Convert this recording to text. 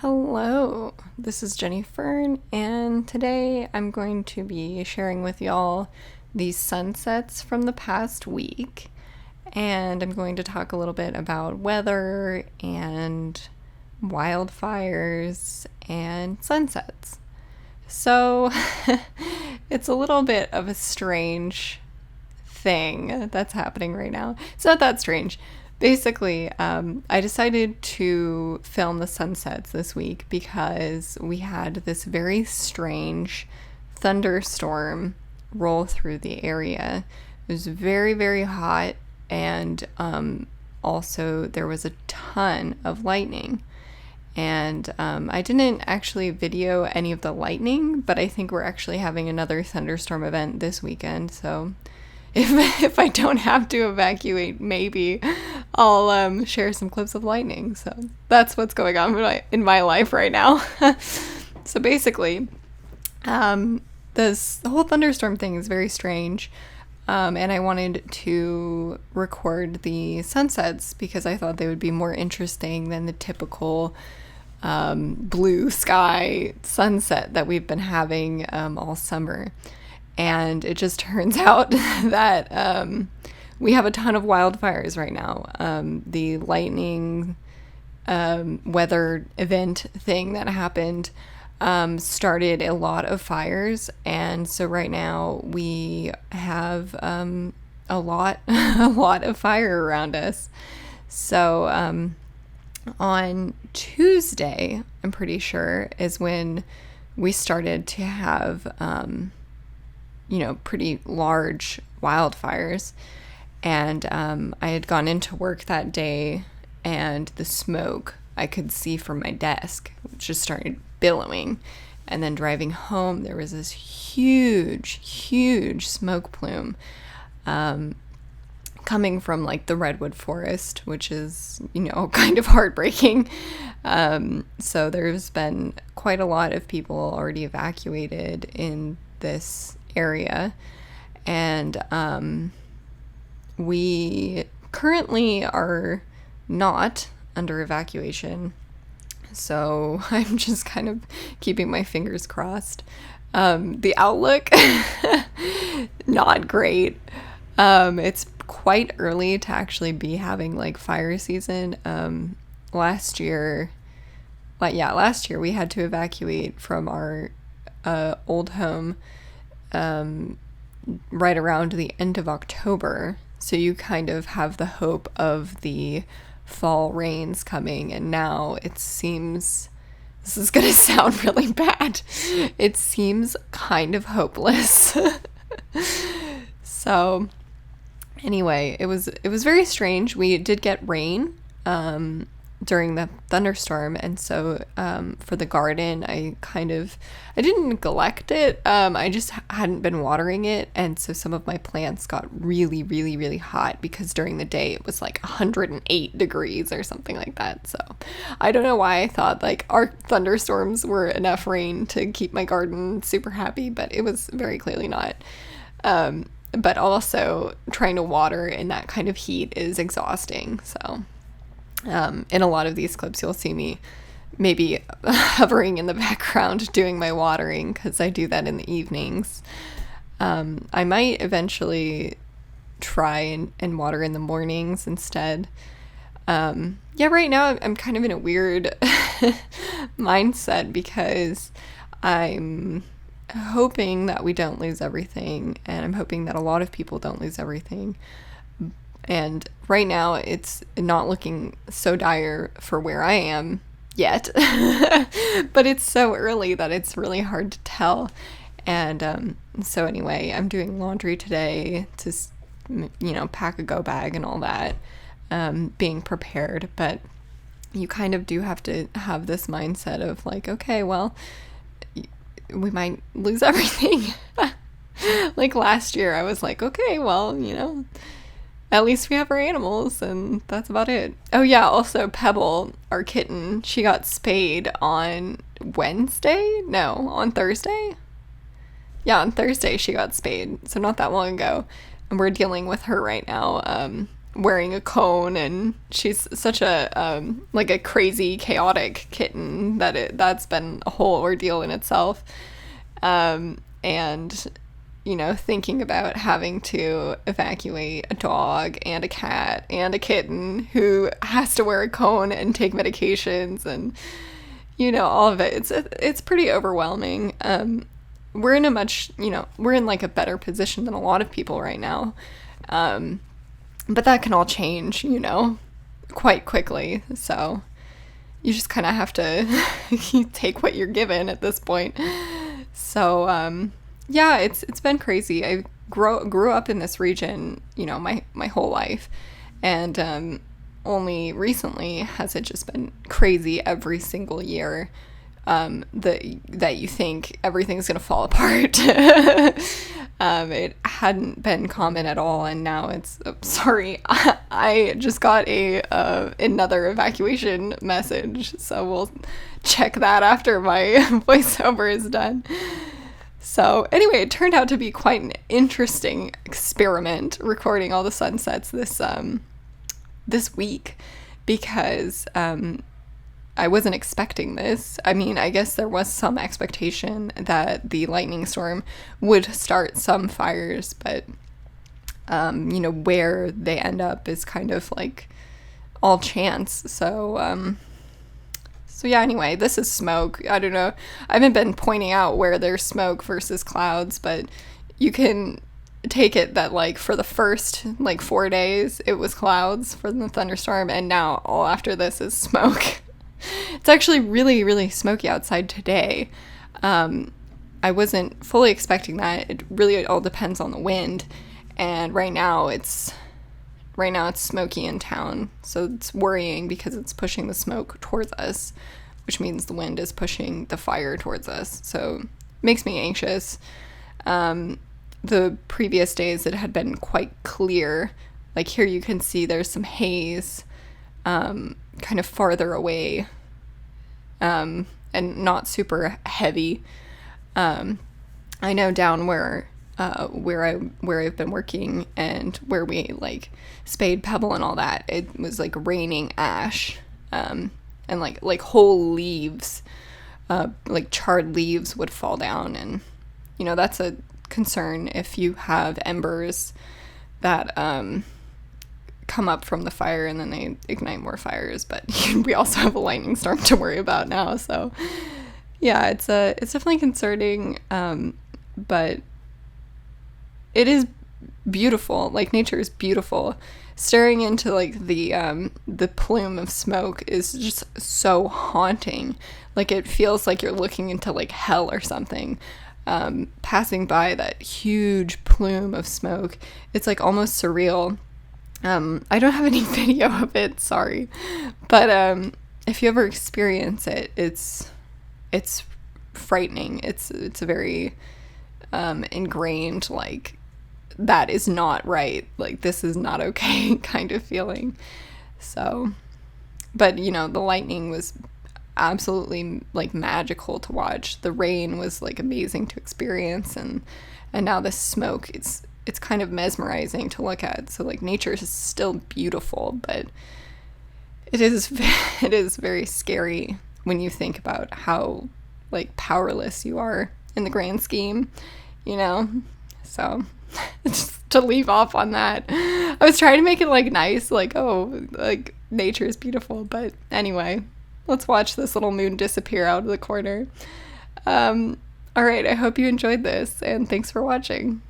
Hello, this is Fern, and today I'm going to be sharing with y'all these sunsets from the past week, and I'm going to talk a little bit about weather and wildfires and sunsets. So, it's a little bit of a strange thing that's happening right now. It's not that strange. Basically, I decided to film the sunsets this week because we had this very strange thunderstorm roll through the area. It was very, very hot, and also there was a ton of lightning. And I didn't actually video any of the lightning, but I think we're actually having another thunderstorm event this weekend, so if I don't have to evacuate, maybe I'll share some clips of lightning. So that's what's going on in my life right now. So basically, this whole thunderstorm thing is very strange. And I wanted to record the sunsets because I thought they would be more interesting than the typical blue sky sunset that we've been having all summer. And it just turns out that we have a ton of wildfires right now. The lightning weather event thing that happened started a lot of fires. And so right now we have a lot of fire around us. So on Tuesday, I'm pretty sure, is when we started to have pretty large wildfires. And I had gone into work that day, and the smoke I could see from my desk just started billowing. And then driving home, there was this huge smoke plume coming from like the redwood forest, which is, kind of heartbreaking. So there's been quite a lot of people already evacuated in this area, and we currently are not under evacuation, so I'm just kind of keeping my fingers crossed. The outlook, not great. It's quite early to actually be having like fire season. Last year we had to evacuate from our old home right around the end of October. So you kind of have the hope of the fall rains coming, and now it seems, this is going to sound really bad, it seems kind of hopeless. So anyway, it was very strange. We did get rain during the thunderstorm, and so for the garden, I didn't neglect it. I just hadn't been watering it, and so some of my plants got really, really, really hot because during the day it was like 108 degrees or something like that. So I don't know why I thought like our thunderstorms were enough rain to keep my garden super happy, but it was very clearly not. But also trying to water in that kind of heat is exhausting. So in a lot of these clips, you'll see me maybe hovering in the background doing my watering because I do that in the evenings. I might eventually try and water in the mornings instead. Right now I'm kind of in a weird mindset because I'm hoping that we don't lose everything, and I'm hoping that a lot of people don't lose everything. And right now it's not looking so dire for where I am yet, but it's so early that it's really hard to tell. And so anyway, I'm doing laundry today to, pack a go bag and all that, being prepared. But you kind of do have to have this mindset of like, okay, well, we might lose everything. Like last year, I was like, okay, well, at least we have our animals, and that's about it. Oh yeah, also Pebble, our kitten, she got spayed on Wednesday? No, on Thursday? Yeah, on Thursday she got spayed, so not that long ago. And we're dealing with her right now. wearing a cone, and she's such a like a crazy chaotic kitten that that's been a whole ordeal in itself. And thinking about having to evacuate a dog and a cat and a kitten who has to wear a cone and take medications, and all of it, it's pretty overwhelming. We're in a much, we're in like a better position than a lot of people right now. But that can all change, quite quickly. So you just kind of have to take what you're given at this point. So, yeah, it's been crazy. I grew up in this region, my whole life. And only recently has it just been crazy every single year. That you think everything's gonna fall apart. It hadn't been common at all, and now it's sorry. I just got another evacuation message, so we'll check that after my voiceover is done. So anyway, it turned out to be quite an interesting experiment recording all the sunsets this week, because I wasn't expecting this. I mean, I guess there was some expectation that the lightning storm would start some fires, but, where they end up is kind of like all chance. So yeah, anyway, this is smoke. I don't know. I haven't been pointing out where there's smoke versus clouds, but you can take it that like for the first 4 days, it was clouds for the thunderstorm, and now all after this is smoke. It's actually really, really smoky outside today. I wasn't fully expecting that. It really all depends on the wind. And right now it's smoky in town. So it's worrying because it's pushing the smoke towards us, which means the wind is pushing the fire towards us. So it makes me anxious. The previous days it had been quite clear. Like here you can see there's some haze kind of farther away, and not super heavy. I know down where I've been working and where we like spade pebble and all that, it was like raining ash, and like whole leaves, like charred leaves would fall down, and that's a concern if you have embers that come up from the fire and then they ignite more fires. But we also have a lightning storm to worry about now, so yeah, it's definitely concerning, but it is beautiful. Like nature is beautiful. Staring into like the plume of smoke is just so haunting. Like it feels like you're looking into like hell or something. Passing by that huge plume of smoke, it's like almost surreal. I don't have any video of it, sorry, but if you ever experience it, it's frightening. It's a very ingrained, like, that is not right, like this is not okay kind of feeling. So, but the lightning was absolutely like magical to watch. The rain was like amazing to experience, and now the smoke, it's kind of mesmerizing to look at. So like nature is still beautiful, but it is very scary when you think about how like powerless you are in the grand scheme, so just to leave off on that, I was trying to make it like nice, like, oh, like nature is beautiful, but anyway, let's watch this little moon disappear out of the corner. All right, I hope you enjoyed this, and thanks for watching.